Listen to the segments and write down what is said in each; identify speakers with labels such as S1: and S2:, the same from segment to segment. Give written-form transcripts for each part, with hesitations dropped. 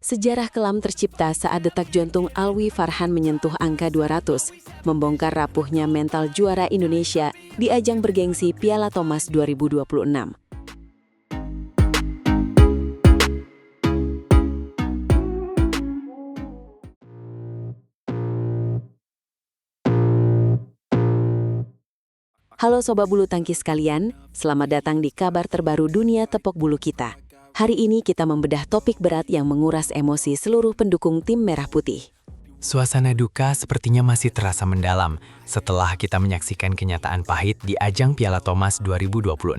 S1: Sejarah kelam tercipta saat detak jantung Alwi Farhan menyentuh angka 200, membongkar rapuhnya mental juara Indonesia di ajang bergengsi Piala Thomas 2026. Halo Sobat Bulu Tangkis sekalian, selamat datang di kabar terbaru dunia tepok bulu kita. Hari ini kita membedah topik berat yang menguras emosi seluruh pendukung tim Merah Putih.
S2: Suasana duka sepertinya masih terasa mendalam setelah kita menyaksikan kenyataan pahit di ajang Piala Thomas 2026.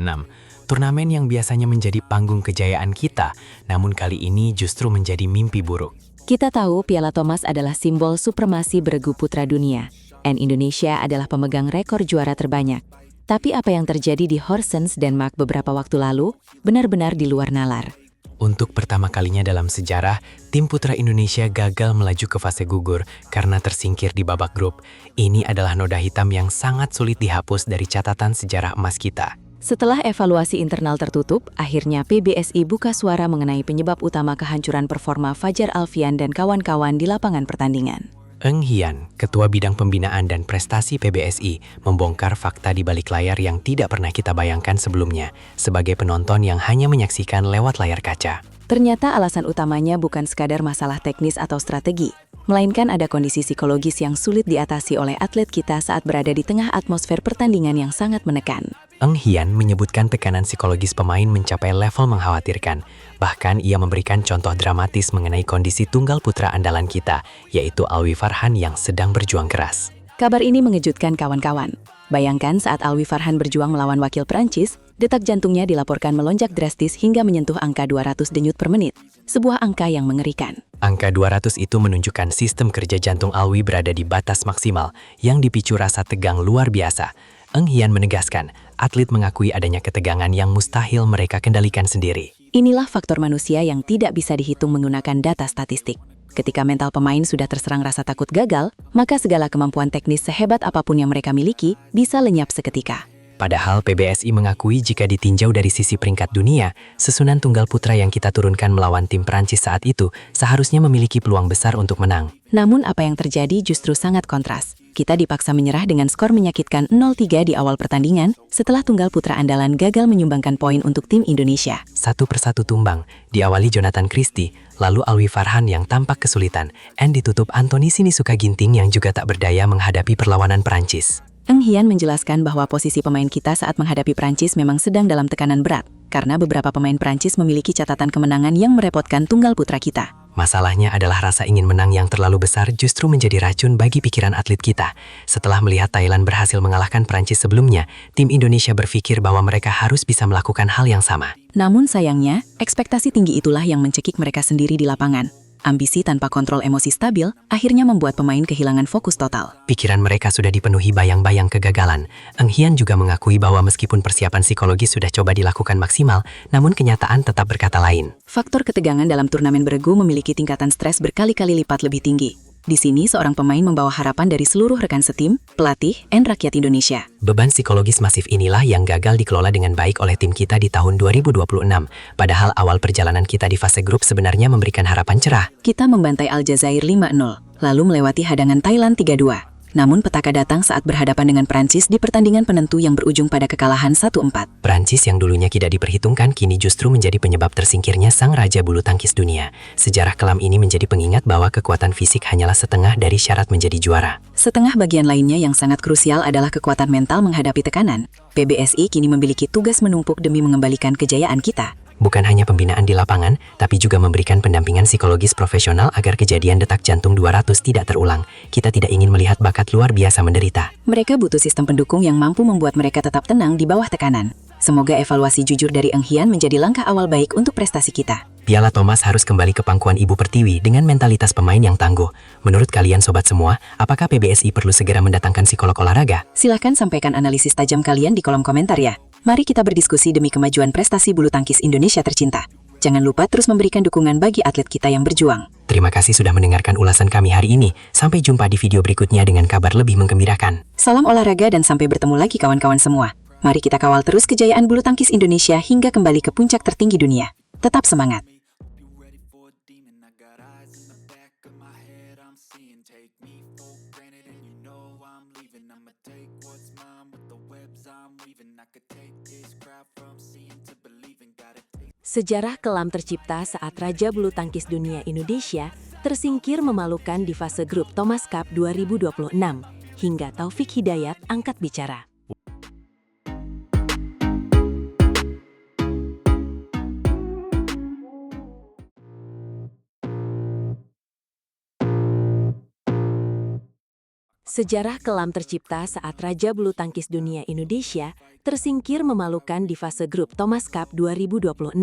S2: Turnamen yang biasanya menjadi panggung kejayaan kita, namun kali ini justru menjadi mimpi buruk.
S1: Kita tahu Piala Thomas adalah simbol supremasi beregu putra dunia, dan Indonesia adalah pemegang rekor juara terbanyak. Tapi apa yang terjadi di Horsens, Denmark beberapa waktu lalu benar-benar di luar nalar.
S2: Untuk pertama kalinya dalam sejarah, tim putra Indonesia gagal melaju ke fase gugur karena tersingkir di babak grup. Ini adalah noda hitam yang sangat sulit dihapus dari catatan sejarah emas kita.
S1: Setelah evaluasi internal tertutup, akhirnya PBSI buka suara mengenai penyebab utama kehancuran performa Fajar Alfian dan kawan-kawan di lapangan pertandingan.
S2: Eng Hian, Ketua Bidang Pembinaan dan Prestasi PBSI, membongkar fakta di balik layar yang tidak pernah kita bayangkan sebelumnya, sebagai penonton yang hanya menyaksikan lewat layar kaca.
S1: Ternyata alasan utamanya bukan sekadar masalah teknis atau strategi, melainkan ada kondisi psikologis yang sulit diatasi oleh atlet kita saat berada di tengah atmosfer pertandingan yang sangat menekan.
S2: Eng Hian menyebutkan tekanan psikologis pemain mencapai level mengkhawatirkan. Bahkan ia memberikan contoh dramatis mengenai kondisi tunggal putra andalan kita, yaitu Alwi Farhan yang sedang berjuang keras.
S1: Kabar ini mengejutkan kawan-kawan. Bayangkan saat Alwi Farhan berjuang melawan wakil Perancis, detak jantungnya dilaporkan melonjak drastis hingga menyentuh angka 200 denyut per menit. Sebuah angka yang mengerikan.
S2: Angka 200 itu menunjukkan sistem kerja jantung Alwi berada di batas maksimal, yang dipicu rasa tegang luar biasa. Eng Hian menegaskan, atlet mengakui adanya ketegangan yang mustahil mereka kendalikan sendiri.
S1: Inilah faktor manusia yang tidak bisa dihitung menggunakan data statistik. Ketika mental pemain sudah terserang rasa takut gagal, maka segala kemampuan teknis sehebat apapun yang mereka miliki bisa lenyap seketika.
S2: Padahal PBSI mengakui jika ditinjau dari sisi peringkat dunia, susunan tunggal putra yang kita turunkan melawan tim Perancis saat itu seharusnya memiliki peluang besar untuk menang.
S1: Namun apa yang terjadi justru sangat kontras. Kita dipaksa menyerah dengan skor menyakitkan 0-3 di awal pertandingan setelah tunggal putra andalan gagal menyumbangkan poin untuk tim Indonesia.
S2: Satu persatu tumbang, diawali Jonathan Christie, lalu Alwi Farhan yang tampak kesulitan, dan ditutup Anthony Sinisuka Ginting yang juga tak berdaya menghadapi perlawanan Perancis.
S1: Eng Hian menjelaskan bahwa posisi pemain kita saat menghadapi Perancis memang sedang dalam tekanan berat, karena beberapa pemain Perancis memiliki catatan kemenangan yang merepotkan tunggal putra kita.
S2: Masalahnya adalah rasa ingin menang yang terlalu besar justru menjadi racun bagi pikiran atlet kita. Setelah melihat Thailand berhasil mengalahkan Perancis sebelumnya, tim Indonesia berpikir bahwa mereka harus bisa melakukan hal yang sama.
S1: Namun sayangnya, ekspektasi tinggi itulah yang mencekik mereka sendiri di lapangan. Ambisi tanpa kontrol emosi stabil akhirnya membuat pemain kehilangan fokus total.
S2: Pikiran mereka sudah dipenuhi bayang-bayang kegagalan. Eng Hian juga mengakui bahwa meskipun persiapan psikologis sudah coba dilakukan maksimal, namun kenyataan tetap berkata lain.
S1: Faktor ketegangan dalam turnamen beregu memiliki tingkatan stres berkali-kali lipat lebih tinggi. Di sini seorang pemain membawa harapan dari seluruh rekan setim, pelatih, dan rakyat Indonesia.
S2: Beban psikologis masif inilah yang gagal dikelola dengan baik oleh tim kita di tahun 2026. Padahal awal perjalanan kita di fase grup sebenarnya memberikan harapan cerah.
S1: Kita membantai Aljazair 5-0, lalu melewati hadangan Thailand 3-2. Namun petaka datang saat berhadapan dengan Perancis di pertandingan penentu yang berujung pada kekalahan 1-4.
S2: Perancis yang dulunya tidak diperhitungkan kini justru menjadi penyebab tersingkirnya sang raja bulu tangkis dunia. Sejarah kelam ini menjadi pengingat bahwa kekuatan fisik hanyalah setengah dari syarat menjadi juara.
S1: Setengah bagian lainnya yang sangat krusial adalah kekuatan mental menghadapi tekanan. PBSI kini memiliki tugas menumpuk demi mengembalikan kejayaan kita.
S2: Bukan hanya pembinaan di lapangan, tapi juga memberikan pendampingan psikologis profesional agar kejadian detak jantung 200 tidak terulang. Kita tidak ingin melihat bakat luar biasa menderita.
S1: Mereka butuh sistem pendukung yang mampu membuat mereka tetap tenang di bawah tekanan. Semoga evaluasi jujur dari Eng Hian menjadi langkah awal baik untuk prestasi kita.
S2: Piala Thomas harus kembali ke pangkuan Ibu Pertiwi dengan mentalitas pemain yang tangguh. Menurut kalian sobat semua, apakah PBSI perlu segera mendatangkan psikolog olahraga?
S1: Silahkan sampaikan analisis tajam kalian di kolom komentar ya. Mari kita berdiskusi demi kemajuan prestasi bulu tangkis Indonesia tercinta. Jangan lupa terus memberikan dukungan bagi atlet kita yang berjuang.
S2: Terima kasih sudah mendengarkan ulasan kami hari ini. Sampai jumpa di video berikutnya dengan kabar lebih menggembirakan.
S1: Salam olahraga dan sampai bertemu lagi kawan-kawan semua. Mari kita kawal terus kejayaan bulu tangkis Indonesia hingga kembali ke puncak tertinggi dunia. Tetap semangat!
S3: got eyes in the back of my head, I'm seeing. Take me for granted and you know I'm leaving. I'ma take what's mine with the webs I'm weaving. I could take this crowd from seeing to believing. Gotta take.
S1: Sejarah kelam tercipta saat Raja Bulu Tangkis Dunia Indonesia tersingkir memalukan di fase grup Thomas Cup 2026 hingga Taufik Hidayat angkat bicara. Sejarah kelam tercipta saat Raja Bulu Tangkis Dunia Indonesia tersingkir memalukan di fase grup Thomas Cup 2026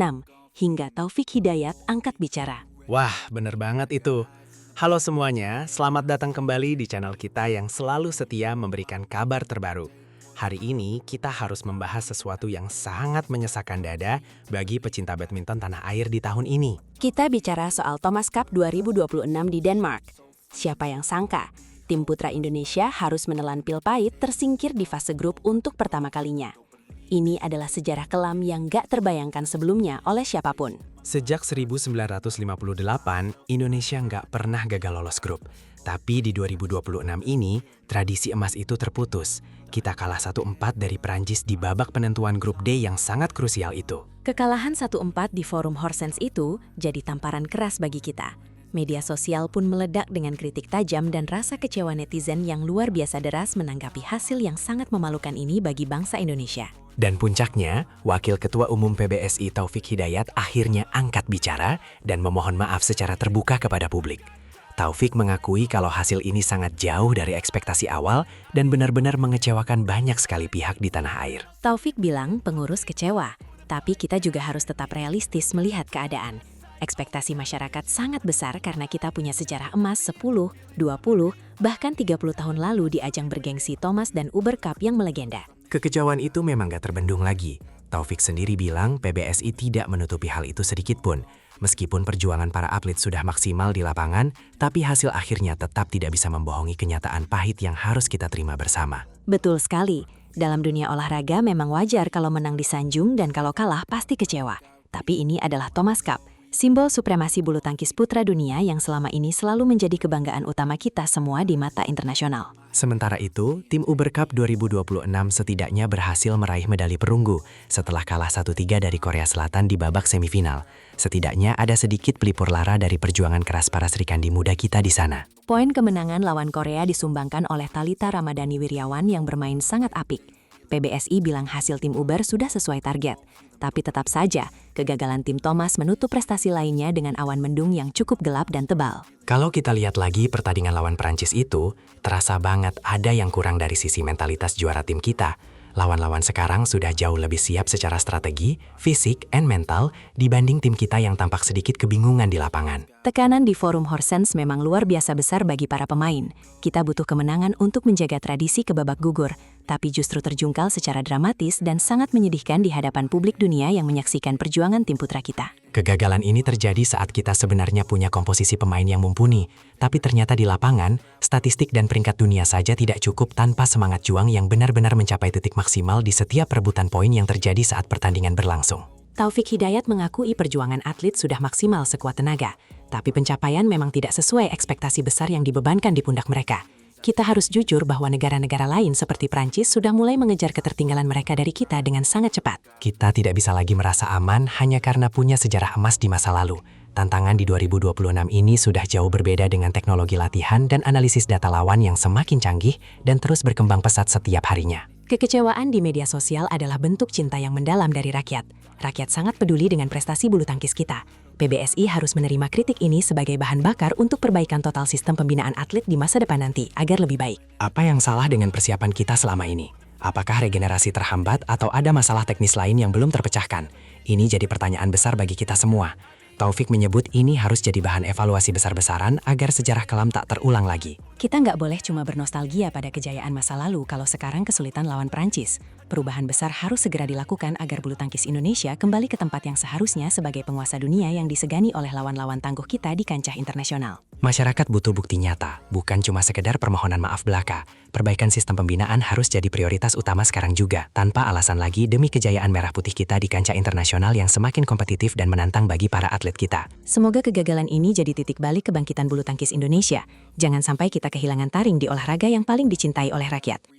S1: hingga Taufik Hidayat angkat bicara.
S2: Wah, bener banget itu. Halo semuanya, selamat datang kembali di channel kita yang selalu setia memberikan kabar terbaru. Hari ini kita harus membahas sesuatu yang sangat menyesakan dada bagi pecinta badminton tanah air di tahun ini.
S1: Kita bicara soal Thomas Cup 2026 di Denmark. Siapa yang sangka, tim putra Indonesia harus menelan pil pahit tersingkir di fase grup untuk pertama kalinya. Ini adalah sejarah kelam yang gak terbayangkan sebelumnya oleh siapapun.
S2: Sejak 1958, Indonesia nggak pernah gagal lolos grup. Tapi di 2026 ini, tradisi emas itu terputus. Kita kalah 1-4 dari Prancis di babak penentuan grup D yang sangat krusial itu.
S1: Kekalahan 1-4 di forum Horsens itu jadi tamparan keras bagi kita. Media sosial pun meledak dengan kritik tajam dan rasa kecewa netizen yang luar biasa deras menanggapi hasil yang sangat memalukan ini bagi bangsa Indonesia.
S2: Dan puncaknya, Wakil Ketua Umum PBSI Taufik Hidayat akhirnya angkat bicara dan memohon maaf secara terbuka kepada publik. Taufik mengakui kalau hasil ini sangat jauh dari ekspektasi awal dan benar-benar mengecewakan banyak sekali pihak di tanah air.
S1: Taufik bilang pengurus kecewa, tapi kita juga harus tetap realistis melihat keadaan. Ekspektasi masyarakat sangat besar karena kita punya sejarah emas 10, 20, bahkan 30 tahun lalu di ajang bergengsi Thomas dan Uber Cup yang melegenda.
S2: Kekecewaan itu memang gak terbendung lagi. Taufik sendiri bilang PBSI tidak menutupi hal itu sedikit pun. Meskipun perjuangan para atlet sudah maksimal di lapangan, tapi hasil akhirnya tetap tidak bisa membohongi kenyataan pahit yang harus kita terima bersama.
S1: Betul sekali. Dalam dunia olahraga memang wajar kalau menang disanjung dan kalau kalah pasti kecewa. Tapi ini adalah Thomas Cup, simbol supremasi bulu tangkis putra dunia yang selama ini selalu menjadi kebanggaan utama kita semua di mata internasional.
S2: Sementara itu, tim Uber Cup 2026 setidaknya berhasil meraih medali perunggu setelah kalah 1-3 dari Korea Selatan di babak semifinal. Setidaknya ada sedikit pelipur lara dari perjuangan keras para Srikandi muda kita di sana.
S1: Poin kemenangan lawan Korea disumbangkan oleh Thalita Ramadhani Wirjawan yang bermain sangat apik. PBSI bilang hasil tim Uber sudah sesuai target. Tapi tetap saja, kegagalan tim Thomas menutup prestasi lainnya dengan awan mendung yang cukup gelap dan tebal.
S2: Kalau kita lihat lagi pertandingan lawan Prancis itu, terasa banget ada yang kurang dari sisi mentalitas juara tim kita. Lawan-lawan sekarang sudah jauh lebih siap secara strategi, fisik, dan mental dibanding tim kita yang tampak sedikit kebingungan di lapangan.
S1: Tekanan di forum Horsens memang luar biasa besar bagi para pemain. Kita butuh kemenangan untuk menjaga tradisi ke babak gugur, tapi justru terjungkal secara dramatis dan sangat menyedihkan di hadapan publik dunia yang menyaksikan perjuangan tim putra kita.
S2: Kegagalan ini terjadi saat kita sebenarnya punya komposisi pemain yang mumpuni, tapi ternyata di lapangan, statistik dan peringkat dunia saja tidak cukup tanpa semangat juang yang benar-benar mencapai titik maksimal di setiap perebutan poin yang terjadi saat pertandingan berlangsung.
S1: Taufik Hidayat mengakui perjuangan atlet sudah maksimal sekuat tenaga, tapi pencapaian memang tidak sesuai ekspektasi besar yang dibebankan di pundak mereka. Kita harus jujur bahwa negara-negara lain seperti Prancis sudah mulai mengejar ketertinggalan mereka dari kita dengan sangat cepat.
S2: Kita tidak bisa lagi merasa aman hanya karena punya sejarah emas di masa lalu. Tantangan di 2026 ini sudah jauh berbeda dengan teknologi latihan dan analisis data lawan yang semakin canggih dan terus berkembang pesat setiap harinya.
S1: Kekecewaan di media sosial adalah bentuk cinta yang mendalam dari rakyat. Rakyat sangat peduli dengan prestasi bulu tangkis kita. PBSI harus menerima kritik ini sebagai bahan bakar untuk perbaikan total sistem pembinaan atlet di masa depan nanti agar lebih baik.
S2: Apa yang salah dengan persiapan kita selama ini? Apakah regenerasi terhambat atau ada masalah teknis lain yang belum terpecahkan? Ini jadi pertanyaan besar bagi kita semua. Taufik menyebut ini harus jadi bahan evaluasi besar-besaran agar sejarah kelam tak terulang lagi.
S1: Kita nggak boleh cuma bernostalgia pada kejayaan masa lalu kalau sekarang kesulitan lawan Prancis. Perubahan besar harus segera dilakukan agar bulu tangkis Indonesia kembali ke tempat yang seharusnya sebagai penguasa dunia yang disegani oleh lawan-lawan tangguh kita di kancah internasional.
S2: Masyarakat butuh bukti nyata, bukan cuma sekedar permohonan maaf belaka. Perbaikan sistem pembinaan harus jadi prioritas utama sekarang juga, tanpa alasan lagi demi kejayaan merah putih kita di kancah internasional yang semakin kompetitif dan menantang bagi para atlet kita.
S1: Semoga kegagalan ini jadi titik balik kebangkitan bulu tangkis Indonesia. Jangan sampai kita kehilangan taring di olahraga yang paling dicintai oleh rakyat.